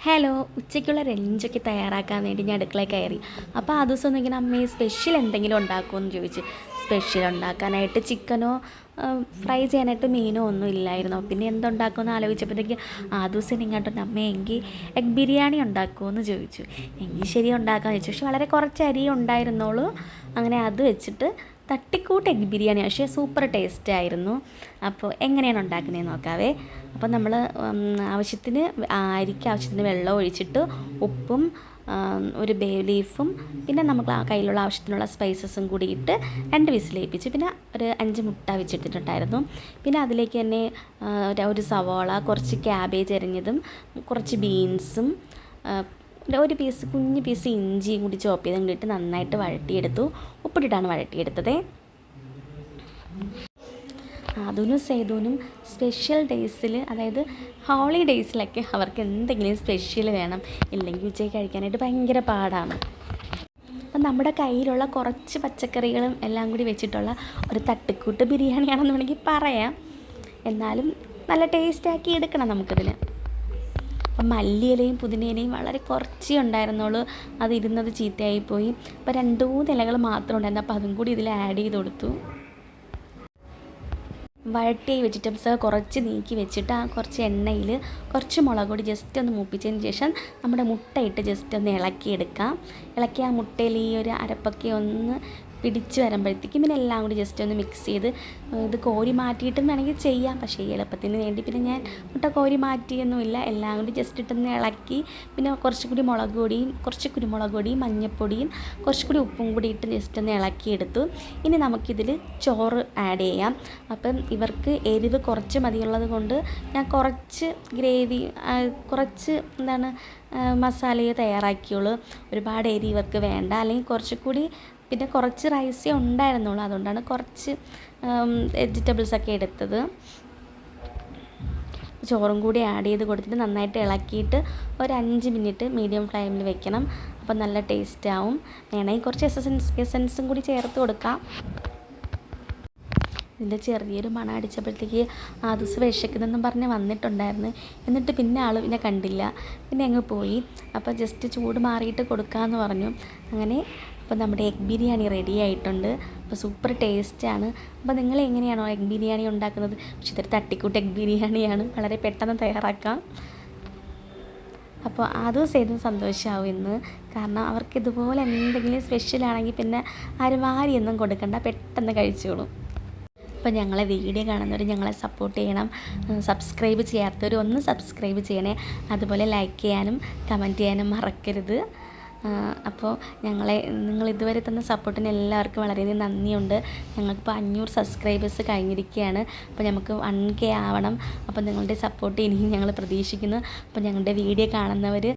Hello, ഉച്ചയ്ക്കുള്ള ലഞ്ചൊക്കെ തയ്യാറാക്കാൻ വേണ്ടി ഞാൻ അടുക്കളയിൽ കയറി. അപ്പോൾ ആ ദിവസം ഒന്നും ഇങ്ങനെ അമ്മയെ സ്പെഷ്യൽ എന്തെങ്കിലും ഉണ്ടാക്കുമോ എന്ന് ചോദിച്ചു. സ്പെഷ്യൽ ഉണ്ടാക്കാനായിട്ട് ചിക്കനോ ഫ്രൈ ചെയ്യാനായിട്ട് മീനോ ഒന്നും ഇല്ലായിരുന്നു. പിന്നെ എന്തുണ്ടാക്കുമെന്ന് ആലോചിച്ചപ്പോഴത്തേക്ക് ആ ദിവസം ഇങ്ങോട്ട് അമ്മ എങ്കിൽ എഗ് ബിരിയാണി ഉണ്ടാക്കുമോ എന്ന് ചോദിച്ചു. എങ്കിൽ ശരി ഉണ്ടാക്കാമെന്ന് ചോദിച്ചു. പക്ഷെ വളരെ കുറച്ച് അരി ഉണ്ടായിരുന്നുള്ളൂ. അങ്ങനെ അത് വെച്ചിട്ട് തട്ടിക്കൂട്ട് എഗ് ബിരിയാണി, പക്ഷേ സൂപ്പർ ടേസ്റ്റ് ആയിരുന്നു. അപ്പോൾ എങ്ങനെയാണ് ഉണ്ടാക്കുന്നതെന്ന് നോക്കാവേ. അപ്പോൾ നമ്മൾ ആവശ്യത്തിന് അരിക്ക് ആവശ്യത്തിന് വെള്ളം ഒഴിച്ചിട്ട് ഉപ്പും ഒരു ബേ ലീഫും പിന്നെ നമുക്ക് ആ കയ്യിലുള്ള ആവശ്യത്തിനുള്ള സ്പൈസസും കൂടി ഇട്ട് 2 വിസിലേൽപ്പിച്ച് പിന്നെ ഒരു 5 മുട്ട വെച്ചിട്ടിട്ടുണ്ടായിരുന്നു. പിന്നെ അതിലേക്ക് തന്നെ ഒരു സവാള, കുറച്ച് ക്യാബേജ് അരിഞ്ഞതും, കുറച്ച് ബീൻസും, ഒരു കുഞ്ഞ് പീസ് ഇഞ്ചിയും കൂടി ചോപ്പ് ചെയ്തും കൂടിയിട്ട് നന്നായിട്ട് വഴട്ടിയെടുത്തു. ഉപ്പിട്ടിട്ടാണ് വഴട്ടിയെടുത്തത്. അതുനും സേതുവിനും സ്പെഷ്യൽ ഡേയ്സിൽ, അതായത് ഹോളിഡേയ്സിലൊക്കെ അവർക്ക് എന്തെങ്കിലും സ്പെഷ്യൽ വേണം, ഇല്ലെങ്കിൽ ഉച്ചയ്ക്ക് കഴിക്കാനായിട്ട് ഭയങ്കര പാടാണ്. അപ്പം നമ്മുടെ കയ്യിലുള്ള കുറച്ച് പച്ചക്കറികളും എല്ലാം കൂടി വെച്ചിട്ടുള്ള ഒരു തട്ടിക്കൂട്ട് ബിരിയാണിയാണെന്ന് വേണമെങ്കിൽ പറയാം. എന്നാലും നല്ല ടേസ്റ്റാക്കി എടുക്കണം നമുക്കതിന്. അപ്പം മല്ലിയിലയും പുതിനയിലയും വളരെ കുറച്ചേ ഉണ്ടായിരുന്നുള്ളൂ. അതിരുന്നത് ചീത്തയായിപ്പോയി. അപ്പോൾ 2-3 ഇലകൾ മാത്രം ഉണ്ടായിരുന്നു. അപ്പോൾ അതും കൂടി ഇതിൽ ആഡ് ചെയ്ത് കൊടുത്തു. വഴട്ടിയ വെജിറ്റബിൾസ് കുറച്ച് നീക്കി വെച്ചിട്ട് ആ കുറച്ച് എണ്ണയിൽ കുറച്ച് മുളക് പൊടി ജസ്റ്റ് ഒന്ന് മൂപ്പിച്ചതിന് ശേഷം നമ്മുടെ മുട്ടയിട്ട് ജസ്റ്റ് ഒന്ന് ഇളക്കിയെടുക്കാം. ഇളക്കി ആ മുട്ടയിൽ ഈ ഒരു അരപ്പൊക്കെ ഒന്ന് പിടിച്ച് വരുമ്പോഴത്തേക്കും പിന്നെ എല്ലാം കൂടി ജസ്റ്റ് ഒന്ന് മിക്സ് ചെയ്ത് ഇത് കോരി മാറ്റിയിട്ടും വേണമെങ്കിൽ ചെയ്യാം. പക്ഷേ ഈ എളുപ്പത്തിന് വേണ്ടി പിന്നെ ഞാൻ മുട്ട കോരി മാറ്റിയൊന്നുമില്ല. എല്ലാം കൂടി ജസ്റ്റ് ഇട്ടൊന്ന് ഇളക്കി പിന്നെ കുറച്ചുകൂടി മുളക് പൊടിയും കുറച്ച് കുരുമുളക് പൊടിയും മഞ്ഞൾപ്പൊടിയും കുറച്ചുകൂടി ഉപ്പും കൂടി ഇട്ട് ജസ്റ്റ് ഒന്ന് ഇളക്കിയെടുത്തു. ഇനി നമുക്കിതിൽ ചോറ് ആഡ് ചെയ്യാം. അപ്പം ഇവർക്ക് എരിവ് കുറച്ച് മതിയുള്ളത് കൊണ്ട് ഞാൻ കുറച്ച് ഗ്രേവി, കുറച്ച് മസാലയെ തയ്യാറാക്കിയുള്ളൂ. ഒരുപാട് എരി ഇവർക്ക് വേണ്ട. അല്ലെങ്കിൽ കുറച്ചുകൂടി പിന്നെ കുറച്ച് റൈസേ ഉണ്ടായിരുന്നുള്ളൂ. അതുകൊണ്ടാണ് കുറച്ച് വെജിറ്റബിൾസൊക്കെ എടുത്തത്. ചോറും കൂടി ആഡ് ചെയ്ത് കൊടുത്തിട്ട് നന്നായിട്ട് ഇളക്കിയിട്ട് ഒരു 5 മിനിറ്റ് മീഡിയം ഫ്ലെയിമിൽ വെക്കണം. അപ്പം നല്ല ടേസ്റ്റ് ആവും. വേണമെങ്കിൽ കുറച്ച് എസൻസും കൂടി ചേർത്ത് കൊടുക്കാം. ഇതിൻ്റെ ചെറിയൊരു മണം അടിച്ചപ്പോഴത്തേക്ക് ആ ദിവസം വിശക്കുന്നെന്നും പറഞ്ഞ് വന്നിട്ടുണ്ടായിരുന്നു. എന്നിട്ട് പിന്നെ ആൾ പിന്നെ കണ്ടില്ല, പിന്നെ അങ്ങ് പോയി. അപ്പോൾ ജസ്റ്റ് ചൂട് മാറിയിട്ട് കൊടുക്കാമെന്ന് പറഞ്ഞു. അങ്ങനെ അപ്പോൾ നമ്മുടെ എഗ് ബിരിയാണി റെഡി ആയിട്ടുണ്ട്. അപ്പോൾ സൂപ്പർ ടേസ്റ്റാണ്. അപ്പോൾ നിങ്ങൾ എങ്ങനെയാണോ എഗ് ബിരിയാണി ഉണ്ടാക്കുന്നത്? പക്ഷേ ഇതൊരു തട്ടിക്കൂട്ട് എഗ് ബിരിയാണിയാണ്, വളരെ പെട്ടെന്ന് തയ്യാറാക്കാം. അപ്പോൾ അതും സേതും സന്തോഷമാവും ഇന്ന്. കാരണം അവർക്ക് ഇതുപോലെ എന്തെങ്കിലും സ്പെഷ്യലാണെങ്കിൽ പിന്നെ ആരും വാരിയൊന്നും കൊടുക്കണ്ട, പെട്ടെന്ന് കഴിച്ചോളും. അപ്പോൾ ഞങ്ങളെ വീഡിയോ കാണുന്നവർ ഞങ്ങളെ സപ്പോർട്ട് ചെയ്യണം. സബ്സ്ക്രൈബ് ചെയ്യാത്തവർ ഒന്ന് സബ്സ്ക്രൈബ് ചെയ്യണേ. അതുപോലെ ലൈക്ക് ചെയ്യാനും കമൻറ്റ് ചെയ്യാനും മറക്കരുത്. അപ്പോൾ നിങ്ങൾ ഇതുവരെ തന്ന സപ്പോർട്ടിന് എല്ലാവർക്കും വളരെയധികം നന്ദിയുണ്ട്. ഞങ്ങൾക്കിപ്പോൾ 500 സബ്സ്ക്രൈബേഴ്സ് കഴിഞ്ഞിരിക്കുകയാണ്. അപ്പോൾ നമുക്ക് 1K ആവണം. അപ്പോൾ നിങ്ങളുടെ സപ്പോർട്ട് ഇനിയും ഞങ്ങൾ പ്രതീക്ഷിക്കുന്നു. അപ്പോൾ ഞങ്ങളുടെ വീഡിയോ കാണുന്നവർ